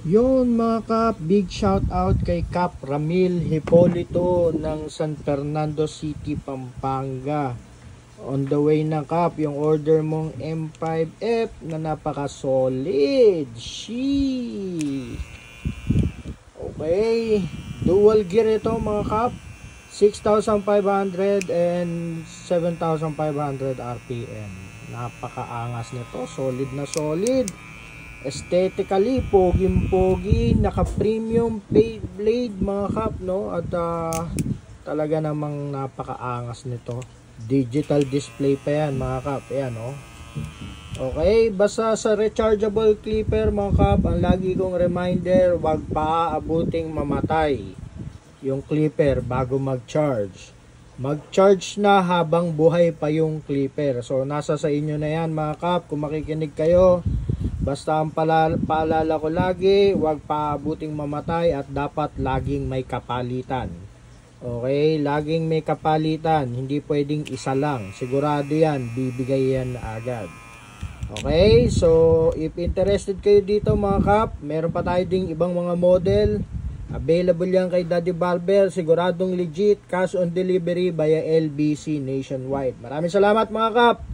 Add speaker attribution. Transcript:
Speaker 1: Yun mga kap, big shout out kay Kap Ramil Hipolito ng San Fernando City, Pampanga. On the way na kap, yung order mong M5F na napaka solid. Sheesh. Okay, dual gear ito mga kap, 6,500 and 7,500 RPM. Napakaangas nito, solid na solid. Aesthetically, poging-pogi, naka-premium paint blade mga kap, no? At talaga namang napakaangas nito. Digital display pa yan mga kap, ayan, no? Okay, basta sa rechargeable clipper mga kap, ang lagi kong reminder, wag pa aabuting mamatay yung clipper bago mag-charge. Mag-charge na habang buhay pa yung clipper. So, nasa sa inyo na yan mga kap, kung makikinig kayo. Basta ang paalala ko lagi, huwag paabuting mamatay at dapat laging may kapalitan. Okay, laging may kapalitan, hindi pwedeng isa lang. Sigurado yan, bibigay yan agad. Okay, so if interested kayo dito mga kap, meron pa tayo ding ibang mga model. Available yan kay Daddy Barber, siguradong legit, cash on delivery via LBC nationwide. Maraming salamat mga kap!